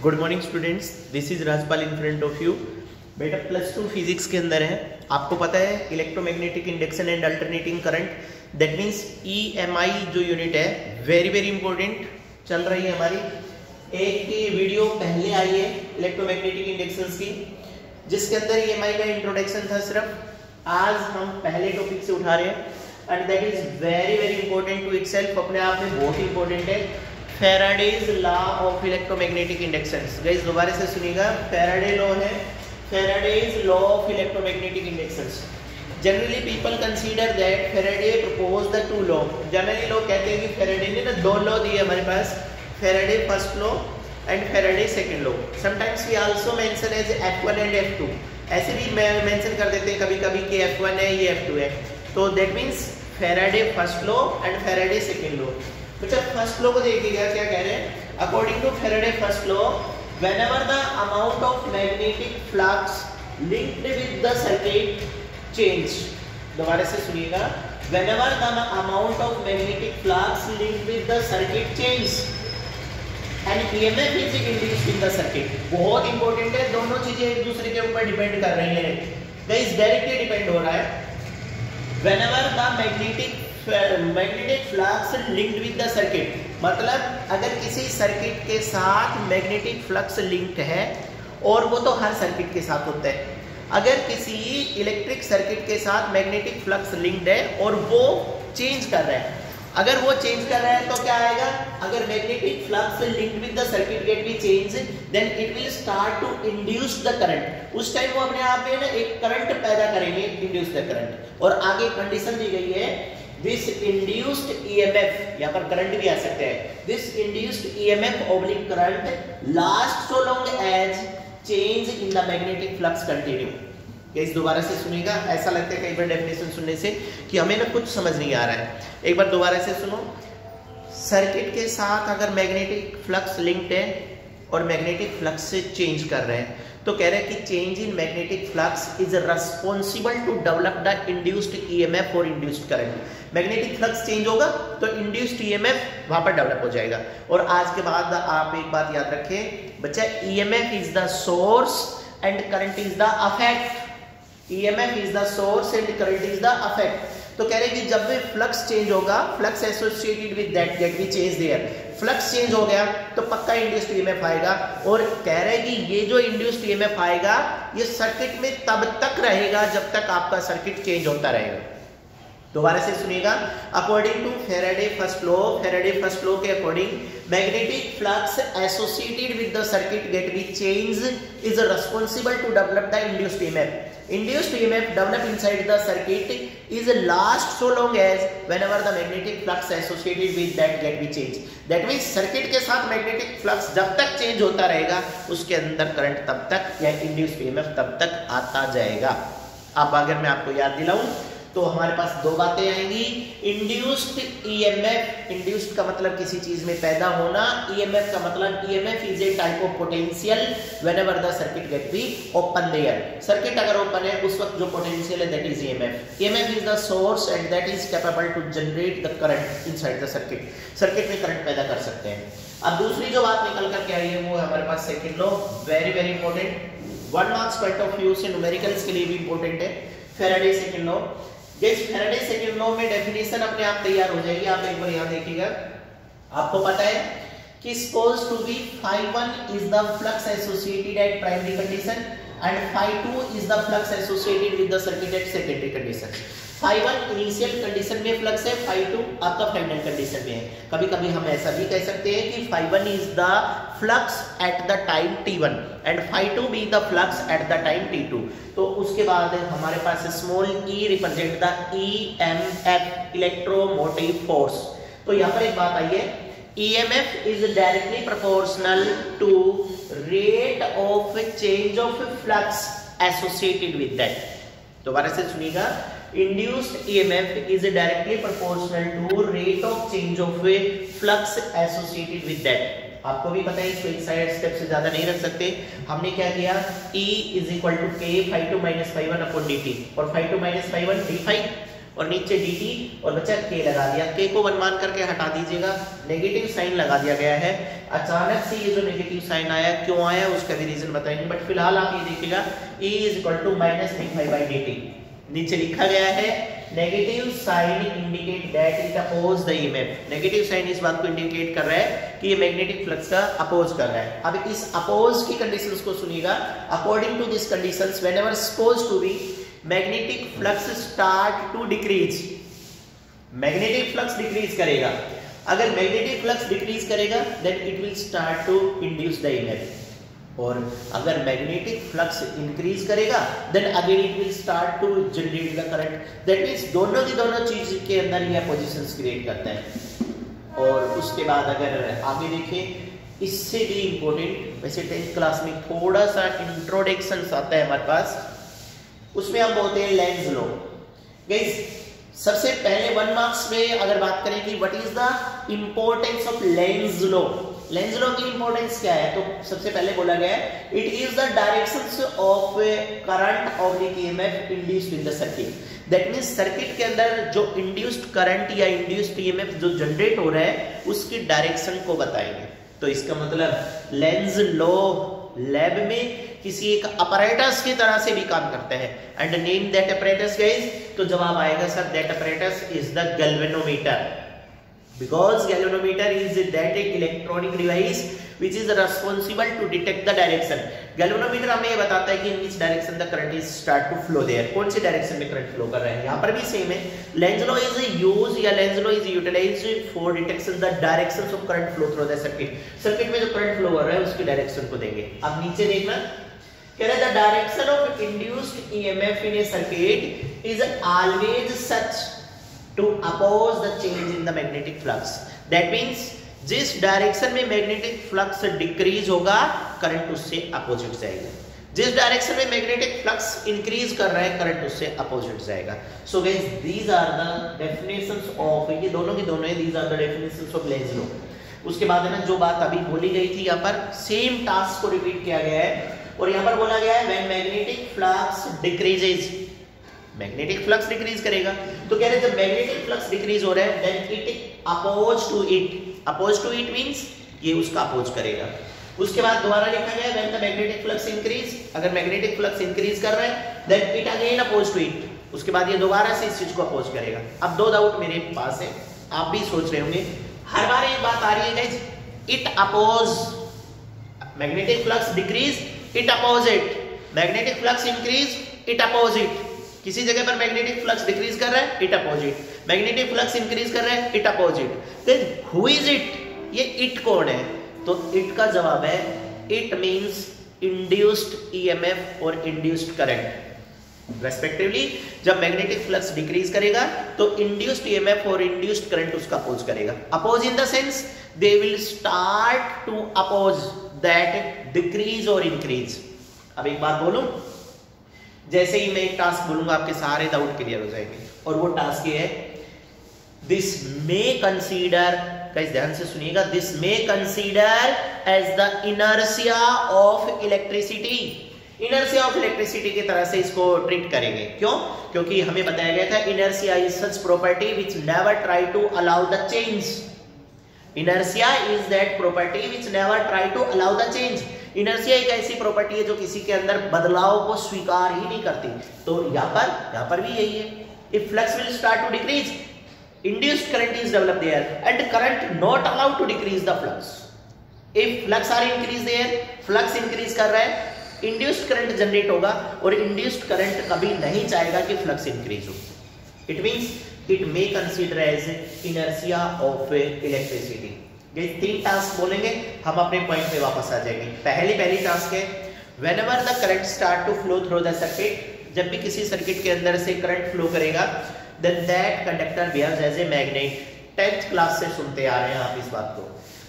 Good morning students, this is Rajpal in front of you. बेटा plus two physics के अंदर है, आपको पता है electromagnetic induction and alternating current, that means EMI जो यूनिट है वेरी वेरी इंपॉर्टेंट चल रही है हमारी। एक वीडियो पहले आई है इलेक्ट्रोमैग्नेटिक इंडक्शंस की, जिसके अंदर EMI का इंट्रोडक्शन था सिर्फ। आज हम पहले टॉपिक से उठा रहे हैं and that is very very important to itself, अपने आप में बहुत इंपॉर्टेंट है। Faraday's law of electromagnetic inductions. Guys दोबारा से सुनिएगा, फैराडे लॉ है, Faraday's law of electromagnetic inductions. Generally people consider that Faraday propose the two law. जनरली लोग कहते हैं कि फैराडे ने ना दो लॉ दिए हमारे पास, Faraday first law and Faraday second law. Sometimes we also mention as F1 and F2, ऐसे भी मेंशन कर देते हैं कभी कभी कि F1 है ये F2 है। तो that means Faraday first law and Faraday second law. बच्चा फर्स्ट लॉ को देखिएगा क्या कह रहे हैं। According to Faraday first law, whenever the amount of magnetic flux linked with the circuit change, दोबारा से सुनिएगा, whenever the amount of magnetic flux linked with the circuit change and EMF is induced in the circuit। बहुत important है, दोनों चीजें एक दूसरे के ऊपर डिपेंड कर रही हैं, गाइस डायरेक्टली डिपेंड हो रहा है। whenever the magnetic flux linked with the circuit, मतलब अगर किसी सर्किट के साथ मैग्नेटिक फ्लक्स लिंक्ड है, और वो तो हर सर्किट के साथ होता है, अगर किसी इलेक्ट्रिक सर्किट के साथ मैग्नेटिक फ्लक्स लिंक्ड है और वो चेंज कर रहा है, अगर वो चेंज कर रहा है तो क्या आएगा, अगर magnetic flux linked with the circuit get be change, then it will start to induce the current. उस टाइम वो अपने आप में ना एक करंट पैदा करेंगे, इंड्यूस द करंट। और आगे कंडीशन दी गई है, This induced EMF, यहाँ पर करंट भी आ सकते हैं, This induced EMF oblique current lasts so long as change in the magnetic flux continue। इस दोबारा से सुनिएगा, ऐसा लगता है कई बार डेफिनेशन सुनने से कि हमें ना कुछ समझ नहीं आ रहा है। एक बार दोबारा से सुनो, सर्किट के साथ अगर मैग्नेटिक फ्लक्स लिंक्ड है और मैग्नेटिक फ्लक्स से चेंज कर रहे हैं, तो कह रहे हैं कि change in magnetic flux is responsible to develop the induced EMF और induced current. Magnetic flux change होगा तो इंड्यूस्ड EMF वहां पर डेवलप हो जाएगा। और आज के बाद आप एक बात याद रखें बच्चा, EMF is the source and current is the affect. EMF is the source and current is the affect. तो कह रहे हैं कि जब भी फ्लक्स चेंज होगा, flux associated with that get be change there, flux change हो गया तो पक्का इंड्यूस्ड EMF आएगा। और कह रहे हैं कि ये जो इंड्यूस्ड EMF आएगा ये सर्किट में तब तक रहेगा जब तक आपका सर्किट चेंज होता रहेगा। दोबारा से सुनिएगा, according to Faraday first law, Faraday first law के according magnetic flux associated with the circuit get be change is responsible to develop the induced EMF। Induced EMF developed inside the circuit is last so long as whenever the magnetic flux associated with that get be changed। That means circuit के साथ magnetic flux जब तक change होता रहेगा उसके अंदर current तब तक या इंड्यूस्ड EMF तब तक आता जाएगा। अब अगर मैं आपको याद दिलाऊं तो हमारे पास दो बातें आएंगी। इंड्यूस्ड EMF, इंड्यूस्ड का मतलब किसी चीज में पैदा होना, EMF का मतलब EMF is a type of potential whenever the circuit get be open there. Circuit अगर ओपन है उस वक्त जो पोटेंशियल है that is EMF। EMF is the source and that is capable to generate the current inside the circuit. Circuit में current पैदा कर सकते हैं। अब दूसरी जो बात निकल कर के आई है वो हमारे पास second law, very very important, 1 marks point of view से न्यूमेरिकल्स के लिए भी इंपॉर्टेंट है। फैराडे सेकंड लॉ, जिस फैराडे सेकंड लॉ में डेफिनेशन अपने आप तैयार हो जाएगी। आप एक बार यहां देखिएगा, आपको पता है कि suppose to be phi1 is the flux associated at primary condition and phi2 is the flux associated with the circuit at secondary condition. phi1 initial condition में फ्लक्स है, phi2 आपका फाइनल कंडीशन में है। कभी कभी हम ऐसा भी कह सकते हैं कि phi1 is the flux at the time t1 and phi2 be the flux at the time t2। तो उसके बाद हमारे पास small e represent the EMF, electromotive force. तो यहाँ पर एक बात आई है, EMF is directly proportional to rate of change of flux associated with that. दोबारा से सुनिएगा, induced EMF is directly proportional to rate of change of flux associated with that। आपको भी पता है इसको एक साइड स्टेप से ज्यादा नहीं रख सकते। हमने क्या किया, E is equal to K phi2 minus phi1 upon dt, और phi2 minus phi1 d phi, और नीचे dt और बचा k लगा दिया। k को 1 मान करके हटा दीजिएगा, नेगेटिव साइन लगा दिया गया है। अचानक से ये जो नेगेटिव साइन आया, क्यों आया उसका भी रीजन बताएंगे, बट फिलहाल आप ये देखिएगा E = -dϕ/dt। नीचे लिखा गया है negative sign indicate that it oppose the EMF. Negative sign इस बात को इंडिकेट कर रहा है कि ये मैग्नेटिक फ्लक्स का अपोज कर रहा है। अब इस अपोज की कंडीशंस को सुनिएगा। According to this conditions whenever suppose to be magnetic flux start to decrease, magnetic flux decrease करेगा। अगर मैग्नेटिक फ्लक्स डिक्रीज करेगा then it will start to induce the EMF, और अगर मैग्नेटिक फ्लक्स इंक्रीज करेगा then again it will start to generate the current. That means दोनों की दोनों चीज के अंदर ये पोजीशंस क्रिएट करते हैं। और उसके बाद अगर आगे देखें, इससे भी इंपॉर्टेंट, वैसे 10th क्लास में थोड़ा सा इंट्रोडक्शन आता है हमारे पास, उसमें हम बोलते हैं लेंज लॉ। गाइस सबसे पहले 1 मार्क्स में अगर बात करें कि what is the importance of Lenz law, Lenz law की इंपॉर्टेंस क्या है, तो सबसे पहले बोला गया है it is the directions of current of the EMF induced in the circuit. That means circuit के अंदर जो इंड्यूस्ड करंट या इंड्यूस्ड ईएमएफ जो जनरेट हो रहा है उसकी डायरेक्शन को बताएंगे। तो इसका मतलब लेंज लॉ लैब में किसी एक अपैरेटस की तरह से भी काम करते हैं। And name that apparatus guys, तो जवाब आएगा sir that apparatus is the galvanometer, because galvanometer is that electronic device which is responsible to detect the direction। galvanometer हमें ये बताता है कि in which direction the current is start to flow there, कौन सी डायरेक्शन में current flow कर रहा है। यहाँ पर भी सेम है, लेंज लॉ इज यूज्ड या Lenz law is utilized for detection the directions of current flow through the circuit. Circuit में जो करंट फ्लो हो रहा है उसकी डायरेक्शन को देंगे। अब नीचे देखना, कह रहा है the direction of induced EMF in A circuit is always such to oppose the change in the magnetic flux। that means जिस डायरेक्शन में मैग्नेटिक फ्लक्स डिक्रीज होगा करंट उससे अपोजिट जाएगा, जिस डायरेक्शन में मैग्नेटिक फ्लक्स इंक्रीज कर रहा है करंट उससे अपोजिट जाएगा। So guys these are the definitions of, ये दोनों की दोनों है, these are the definitions of Lenz law. उसके बाद है ना जो बात अभी बोली गई थी, यहाँ पर सेम टास्क को रिपीट किया गया है और यहाँ पर बोला गया है when magnetic flux decreases, magnetic flux decrease करेगा। तो कह रहे जब मैग्नेटिक फ्लक्स डिक्रीज हो रहा है then it oppose to it, oppose to it means ये उसका अपोज करेगा। उसके बाद दोबारा लिखा गया when the magnetic flux increase, अगर मैग्नेटिक फ्लक्स इंक्रीज कर रहा है then it again oppose to it, उसके बाद ये दोबारा से इस चीज को अपोज करेगा। अब दो डाउट मेरे पास है, आप भी सोच रहे होंगे, हर बार एक बात आ रही है guys, it oppose, magnetic flux decrease it oppose it, magnetic flux increase it oppose it. किसी जगह पर मैग्नेटिक फ्लक्स डिक्रीज कर रहा है it opposite, magnetic flux increase कर रहा है it opposite. Then who is it, ये इट कौन है, तो इट का जवाब है इट मींस इंड्यूस्ड ईएमएफ और इंड्यूस्ड करंट रेस्पेक्टिवली। जब मैग्नेटिक फ्लक्स डिक्रीज करेगा तो इंड्यूस्ड ईएमएफ और इंड्यूस्ड करंट उसका अपोज करेगा। Oppose in the sense they will start to oppose that decrease और इंक्रीज। अब एक बात बोलूं, जैसे ही मैं एक टास्क बोलूंगा आपके सारे डाउट क्लियर हो जाएंगे, और वो टास्क ये है दिस मे कंसीडर, गाइस ध्यान से सुनिएगा, this may consider as the inertia of electricity. Inertia of electricity की तरह से इसको ट्रीट करेंगे। क्यों? क्योंकि हमें बताया गया था inertia is such property which never try to allow the change. Inertia is that property which never try to allow the change. Inertia एक ऐसी प्रॉपर्टी है जो किसी के अंदर बदलाव को स्वीकार ही नहीं करती। तो यहाँ पर भी यही है, if flux will start to decrease induced current is developed there and current not allowed to decrease the flux। if flux are increase there, flux increase कर रहा है, induced current जनरेट होगा और induced current कभी नहीं चाहेगा कि flux increase हो। it means it may consider as inertia of electricity। ये 3 टास्क बोलेंगे, हम अपने पॉइंट पे वापस आ जाएंगे। पहली टास्क है whenever the current start to flow through the circuit, जब भी किसी सर्किट के अंदर से करंट फ्लो करेगा then that conductor behaves as a magnet। 10th class से सुनते आ रहे हैं आप इस बात को।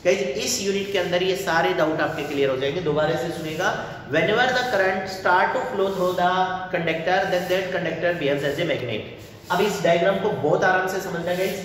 गाइस इस यूनिट के अंदर ये सारे डाउट आपके क्लियर हो जाएंगे। दोबारा से सुनिएगा, whenever the current start to flow through the conductor then that conductor behaves as a magnet। अब इस डायग्राम को बहुत आराम से समझना गाइस,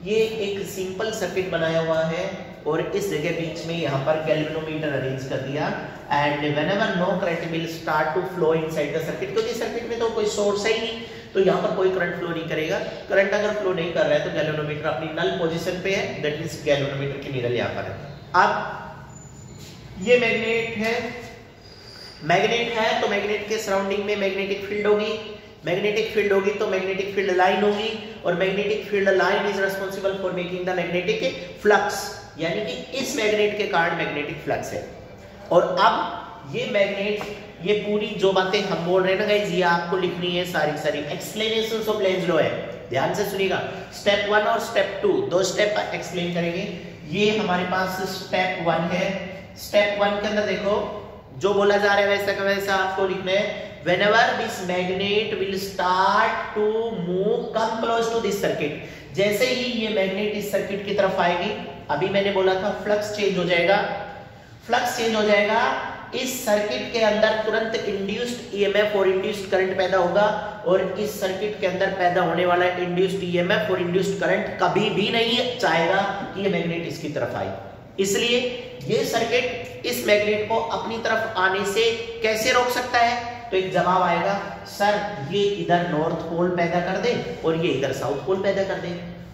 ये एक सिंपल सर्किट बनाया हुआ है और इस जगह बीच में यहाँ पर गैल्वेनोमीटर अरेंज कर दिया and whenever no current will start to flow inside the circuit, क्योंकि सर्किट में तो कोई सोर्स है ही नहीं, तो यहाँ पर कोई करंट फ्लो नहीं करेगा। करंट अगर फ्लो नहीं कर रहा है तो गैल्वेनोमीटर अपनी नल पोजीशन पे है, दैट मींस गैल्वेनोमीटर की नीडल यहाँ पर है। अब ये मैग्नेट है, मैग्नेट है तो मैग्नेट के सराउंडिंग में मैग्नेटिक फील्ड होगी, मैग्नेटिक फील्ड होगी तो मैग्नेटिक फील्ड लाइन होगी, और magnetic field line is responsible for making the magnetic flux, यानी कि इस मैग्नेट के कारण मैग्नेटिक फ्लक्स है। और अब ये मैग्नेट, ये पूरी जो बातें हम बोल रहे हैं ना गाइस, ये आपको लिखनी है सारी सारी। एक्सप्लेनेशंस ऑफ लेंज लॉ है, ध्यान से सुनिएगा। स्टेप 1 और स्टेप 2 दो स्टेप एक्सप्लेन करेंगे। ये हमारे पास स्टेप 1 है। स्टेप 1 के अंदर देखो जो बोला जा रहा है वैसा का वैसा आपको लिखना है। Whenever this magnet will start to move, come close to this circuit, जैसे ही ये मैग्नेट इस सर्किट की तरफ आएगी, अभी मैंने बोला था फ्लक्स चेंज हो जाएगा, फ्लक्स चेंज हो जाएगा, इस सर्किट के अंदर तुरंत इंड्यूस्ड ईएमएफ और इंड्यूस्ड करंट पैदा होगा, और इस सर्किट के अंदर पैदा होने वाला इंड्यूस्ड ईएमएफ और इंड्यूस्ड करंट कभी भी नहीं चाहेगा कि ये मैग्नेट इसकी तरफ आए। इसलिए ये सर्किट इस मैग्नेट को अपनी तरफ आने से कैसे रोक सकता है? तो एक जवाब आएगा, सर ये इधर नॉर्थ पोल पैदा कर दे और ये इधर साउथ पोल पैदा कर दे।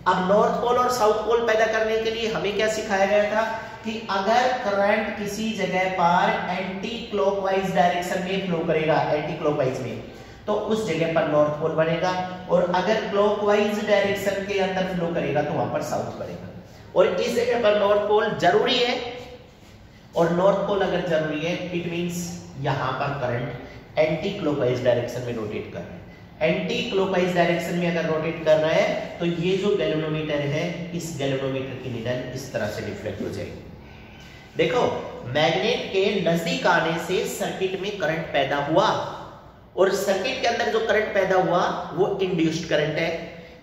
अब नॉर्थ पोल और साउथ पोल पैदा करने के लिए हमें क्या सिखाया गया था कि अगर करंट किसी जगह पर एंटी क्लॉकवाइज डायरेक्शन में फ्लो करेगा, एंटी क्लॉकवाइज में, तो उस जगह पर नॉर्थ पोल बनेगा, और अगर क्लॉकवाइज डायरेक्शन के अंदर फ्लो करेगा तो वहां पर साउथ बनेगा। और इस जगह पर नॉर्थ पोल जरूरी है, और नॉर्थ पोल अगर जरूरी है इट मींस यहां पर करंट एंटी क्लॉकवाइज डायरेक्शन में रोटेट कर रहा है। एंटी क्लॉकवाइज डायरेक्शन में अगर रोटेट कर रहा है तो ये जो गैल्वेनोमीटर है, इस गैल्वेनोमीटर की नीडल इस तरह से डिफ्लेक्ट हो जाएगी। देखो मैग्नेट के नजदीक आने से सर्किट में करंट पैदा हुआ, और सर्किट के अंदर जो करंट पैदा हुआ वो इंड्यूस्ड करंट है।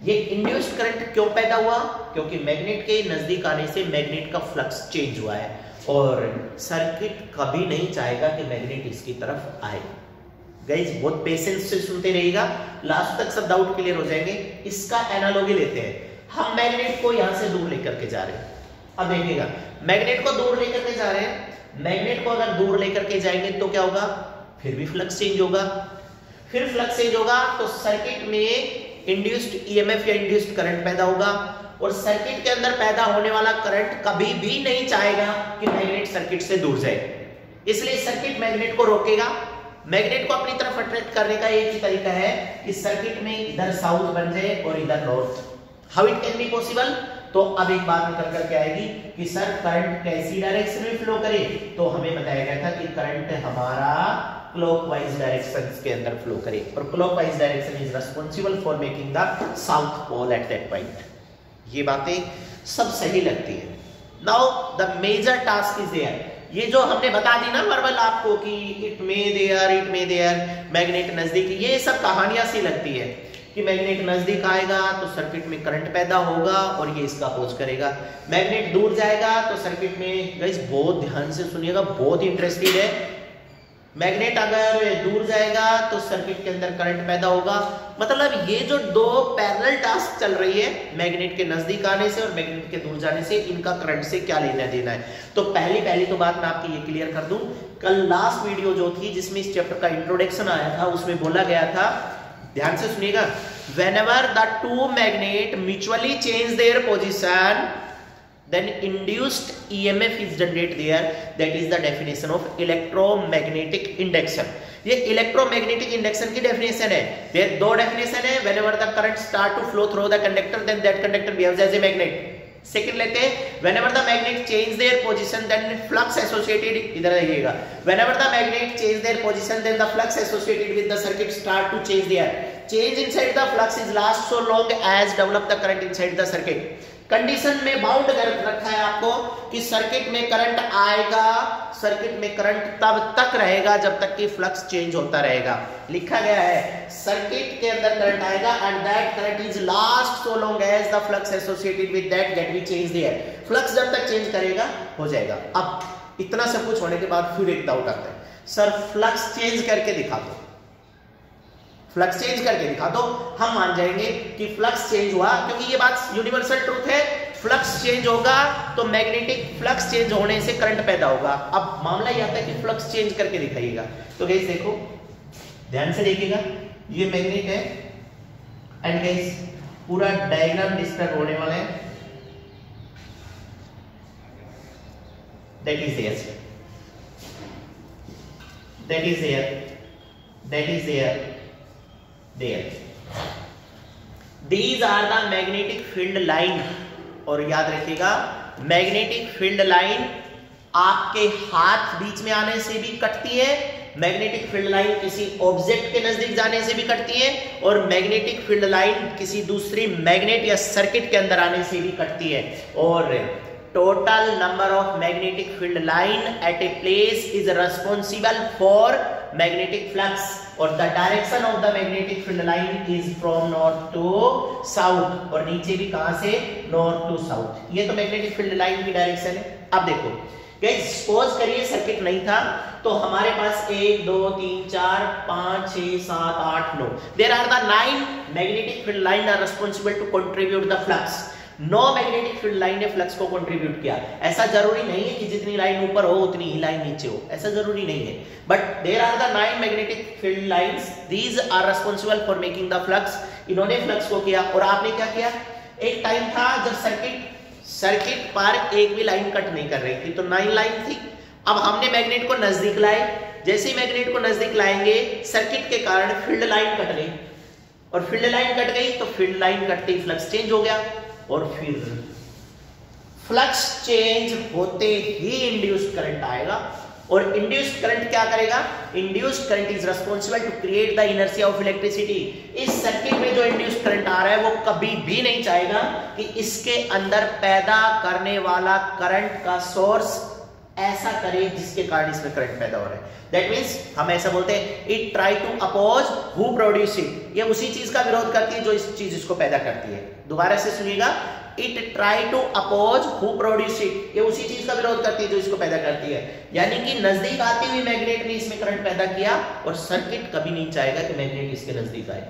ये इंड्यूस्ड करंट क्यों पैदा हुआ? क्योंकि मैग्नेट के नजदीक आने से मैग्नेट का फ्लक्स चेंज हुआ है, और सर्किट कभी नहीं चाहेगा कि मैग्नेट इसकी तरफ आए। गाइस बहुत पेशेंस से सुनते रहिएगा, लास्ट तक सब डाउट क्लियर हो जाएंगे। इसका एनालॉजी लेते हैं, हम मैग्नेट को यहां से दूर लेकर के जा रहे हैं। अब देखिएगा मैग्नेट को दूर लेकर के जा रहे हैं, मैग्नेट को अगर दूर लेकर के जाएंगे तो क्या होगा? फिर भी फ्लक्स चेंज होगा, फिर फ्लक्स चेंज होगा तो सर्किट में इंड्यूस्ड ईएमएफ या इंड्यूस्ड करंट पैदा होगा, और सर्किट के अंदर पैदा होने वाला करंट कभी भी नहीं चाहेगा कि मैग्नेट सर्किट से दूर जाए। इसलिए सर्किट मैग्नेट को रोकेगा। मैग्नेट को अपनी तरफ अट्रैक्ट करने का एक ही तरीका है कि सर्किट में इधर साउथ बन जाए और इधर north. How it can be possible? तो अब एक बात निकल करके आएगी कि सर करंट कैसी डायरेक्शन में फ्लो करे, तो हमें बताया गया था कि करंट हमारा क्लॉकवाइज डायरेक्शन के अंदर फ्लो करे, और clockwise direction is responsible for making the south pole at that point. ये बातें सब सही लगती है। Now the major task is there. ये जो हमने बता दी ना वर्बल आपको कि इट मे देयर, मैग्नेट नजदीक, ये सब कहानियां सी लगती है कि मैग्नेट नजदीक आएगा तो सर्किट में करंट पैदा होगा और ये इसका अपोज करेगा, मैग्नेट दूर जाएगा तो सर्किट में, गाइस बहुत ध्यान से सुनिएगा, बहुत इंटरेस्टिंग है, मैग्नेट अगर दूर जाएगा तो सर्किट के अंदर करंट पैदा होगा। मतलब ये जो दो पैरेलल टास्क चल रही है, मैग्नेट के नजदीक आने से और मैग्नेट के दूर जाने से, इनका करंट से क्या लेना देना है। तो पहली तो बात मैं आपकी ये क्लियर कर दूं, कल लास्ट वीडियो जो थी जिसमें इस चैप्टर का इंट्रोडक्शन आया था उसमें बोला गया था, ध्यान से सुनिएगा, whenever the two magnet mutually change their position then induced EMF is generated there, that is the definition of electromagnetic induction। ये इलेक्ट्रोमैग्नेटिक इंडक्शन की डेफिनेशन है। ये दो डेफिनेशन है, whenever the current start to flow through the conductor then that conductor behaves as a magnet। Second लेते हैं, whenever the magnet change their position then flux associated, इधर आइएगा, whenever the magnet change their position then the flux associated with the circuit start to change there, change inside the flux is last so long as develop the current inside the circuit। Condition में bound कर रखा है आपको कि circuit में current आएगा, circuit में current तब तक रहेगा जब तक कि फ्लक्स चेंज होता रहेगा। लिखा गया है सर्किट के अंदर करंट आएगा and that current is last so long as the flux associated with that get be change there. Flux जब तक चेंज करेगा हो जाएगा। अब इतना सब कुछ होने के बाद फिर एक डाउट आता है, सर फ्लक्स चेंज करके दिखा दो, फ्लक्स चेंज करके दिखा दो, हम मान जाएंगे कि फ्लक्स चेंज हुआ, क्योंकि ये बात यूनिवर्सल ट्रूथ है, फ्लक्स चेंज होगा तो मैग्नेटिक फ्लक्स चेंज होने से करंट पैदा होगा। अब मामला ये आता है कि फ्लक्स चेंज करके दिखाइएगा। तो गाइस देखो ध्यान से देखिएगा, ये मैग्नेट है, एंड गाइस पूरा डायग्राम डिस्टर्ब होने वाला है, that is there, that is there, that is there, there. These are the magnetic field line. और याद रखिएगा मैग्नेटिक फील्ड लाइन आपके हाथ बीच में आने से भी कटती है, मैग्नेटिक फील्ड लाइन किसी ऑब्जेक्ट के नजदीक जाने से भी कटती है, और मैग्नेटिक फील्ड लाइन किसी दूसरी मैग्नेट या सर्किट के अंदर आने से भी कटती है। और total number of magnetic field line at a place is responsible for magnetic flux, और the direction of the magnetic field line is from north to south, और नीचे भी कहां से north to south। ये तो magnetic field line की direction है। अब देखो गाइस सपोज करिए सर्किट नहीं था तो हमारे पास 1 2 3 4 5 6 7 8 9 there are the 9 magnetic field line are responsible to contribute the flux. 9 magnetic field line ने फ्लक्स को कंट्रीब्यूट किया। ऐसा जरूरी नहीं है कि जितनी लाइन ऊपर हो उतनी ही लाइन नीचे हो, ऐसा जरूरी नहीं है, but there are the 9 magnetic field lines, these are responsible for making the flux. इन्होंने फ्लक्स को किया। और आपने क्या किया, एक टाइम था जब सर्किट पर एक भी लाइन कट नहीं कर रही थी, तो 9 लाइन थी। अब हमने मैग्नेट को नजदीक लाए, जैसे ही मैग्नेट को नजदीक लाएंगे सर्किट के कारण फील्ड लाइन कट गई, और फील्ड लाइन कट गई तो फील्ड लाइन कटते ही फ्लक्स चेंज हो गया, और फिर फ्लक्स चेंज होते ही इंड्यूस्ड करंट आएगा। और इंड्यूस्ड करंट क्या करेगा, induced current is responsible to create the inertia of electricity. इस सर्किट में जो इंड्यूस्ड करंट आ रहा है वो कभी भी नहीं चाहेगा कि इसके अंदर पैदा करने वाला करंट का सोर्स ऐसा करे जिसके कारण इसमें करंट पैदा हो रहा है। दैट मींस हम ऐसा बोलते हैं it try to oppose who produce it. ये उसी चीज का विरोध करती है जो इस चीज इसको पैदा करती है। दोबारा से सुनिएगा, it try to oppose who produce it. ये उसी चीज का विरोध करती है जो इसको पैदा करती है। यानी कि नजदीक आती हुई मैग्नेट ने इसमें करंट पैदा किया, और सर्किट कभी नहीं चाहेगा कि मैग्नेट इसके नजदीक आए।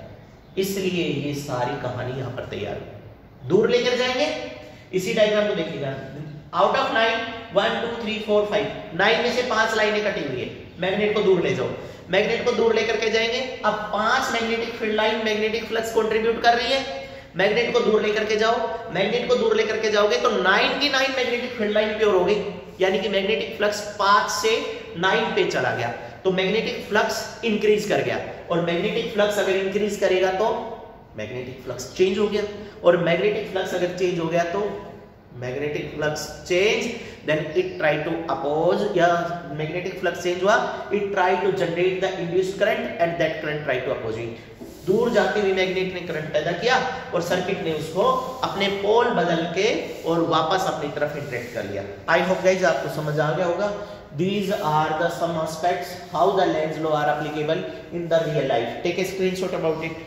इसलिए ये सारी कहानी यहां पर तैयार है। दूर लेकर जाएंगे, इसी डायग्राम को देखिएगा। आउट ऑफ 9 1 2 3 4 5 9 में से 5 लाइनें कटी हुई है। मैग्नेट को दूर ले जाओ, मैग्नेट को दूर लेकर के जाएंगे। अब 5 magnetic field line magnetic flux contribute कर रही है। मैग्नेट को दूर लेकर के जाओ, मैग्नेट को दूर लेकर के जाओगे तो 9 की 9 मैग्नेटिक फील्ड लाइन प्योर हो गई, यानी कि मैग्नेटिक फ्लक्स 5 से 9 पे चला गया, तो मैग्नेटिक फ्लक्स इंक्रीज कर गया। और मैग्नेटिक फ्लक्स अगर इंक्रीज करेगा तो मैग्नेटिक फ्लक्स चेंज हो गया, और मैग्नेटिक फ्लक्स अगर चेंज हो गया तो magnetic flux change, then it try to oppose, या मैग्नेटिक फ्लक्स चेंज हुआ, it try to generate the induced current and that current try to oppose it. दूर जाते हुए मैग्नेट ने करंट पैदा किया और सर्किट ने उसको अपने पोल बदल के और वापस अपनी तरफ इंटरेक्ट कर लिया। आई होप गाइस आपको समझ आ गया होगा। These are the some aspects how the Lenz's law are applicable in the real life. Take a screenshot about it.